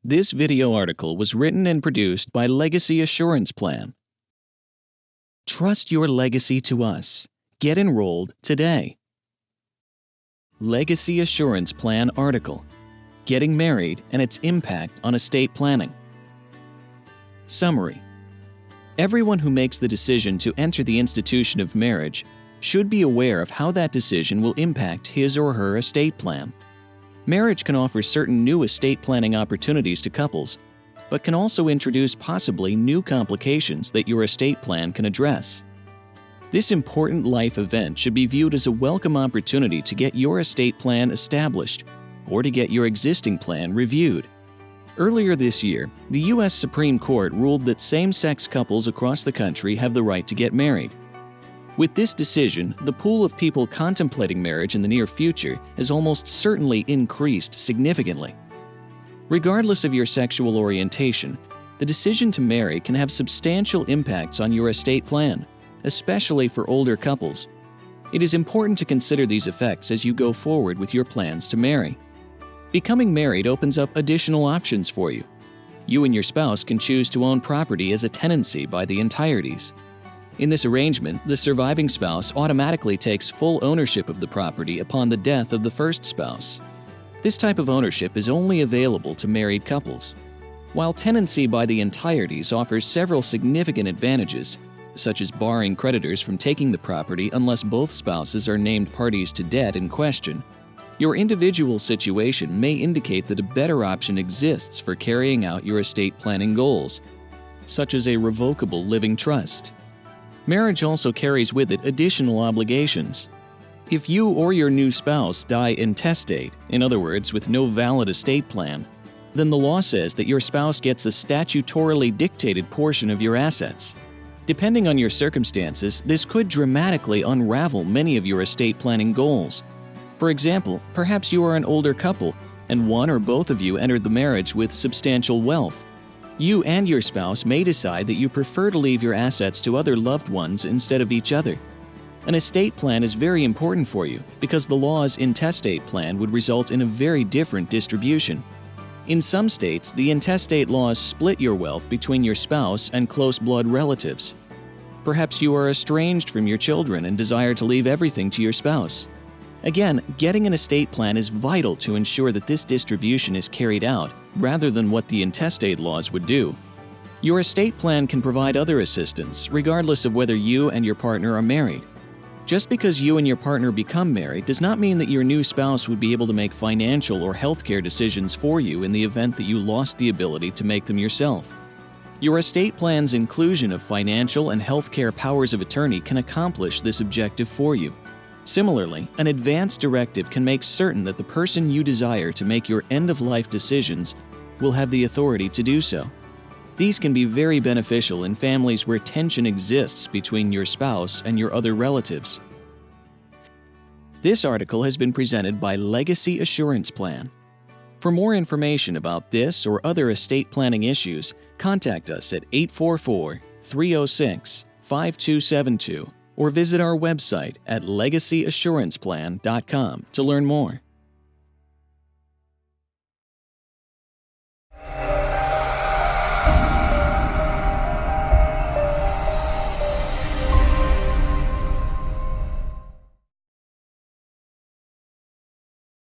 This video article was written and produced by Legacy Assurance Plan. Trust your legacy to us. Get enrolled today. Legacy Assurance Plan article: Getting Married and its Impact on Estate Planning. Summary: everyone who makes the decision to enter the institution of marriage should be aware of how that decision will impact his or her estate plan. Marriage can offer certain new estate planning opportunities to couples, but can also introduce possibly new complications that your estate plan can address. This important life event should be viewed as a welcome opportunity to get your estate plan established or to get your existing plan reviewed. Earlier this year, the U.S. Supreme Court ruled that same-sex couples across the country have the right to get married. With this decision, the pool of people contemplating marriage in the near future has almost certainly increased significantly. Regardless of your sexual orientation, the decision to marry can have substantial impacts on your estate plan, especially for older couples. It is important to consider these effects as you go forward with your plans to marry. Becoming married opens up additional options for you. You and your spouse can choose to own property as a tenancy by the entireties. In this arrangement, the surviving spouse automatically takes full ownership of the property upon the death of the first spouse. This type of ownership is only available to married couples. While tenancy by the entireties offers several significant advantages, such as barring creditors from taking the property unless both spouses are named parties to debt in question, your individual situation may indicate that a better option exists for carrying out your estate planning goals, such as a revocable living trust. Marriage also carries with it additional obligations. If you or your new spouse die intestate, in other words, with no valid estate plan, then the law says that your spouse gets a statutorily dictated portion of your assets. Depending on your circumstances, this could dramatically unravel many of your estate planning goals. For example, perhaps you are an older couple, and one or both of you entered the marriage with substantial wealth. You and your spouse may decide that you prefer to leave your assets to other loved ones instead of each other. An estate plan is very important for you because the law's intestate plan would result in a very different distribution. In some states, the intestate laws split your wealth between your spouse and close blood relatives. Perhaps you are estranged from your children and desire to leave everything to your spouse. Again, getting an estate plan is vital to ensure that this distribution is carried out rather than what the intestate laws would do. Your estate plan can provide other assistance regardless of whether you and your partner are married. Just because you and your partner become married does not mean that your new spouse would be able to make financial or healthcare decisions for you in the event that you lost the ability to make them yourself. Your estate plan's inclusion of financial and healthcare powers of attorney can accomplish this objective for you. Similarly, an advance directive can make certain that the person you desire to make your end-of-life decisions will have the authority to do so. These can be very beneficial in families where tension exists between your spouse and your other relatives. This article has been presented by Legacy Assurance Plan. For more information about this or other estate planning issues, contact us at 844-306-5272 or visit our website at legacyassuranceplan.com to learn more.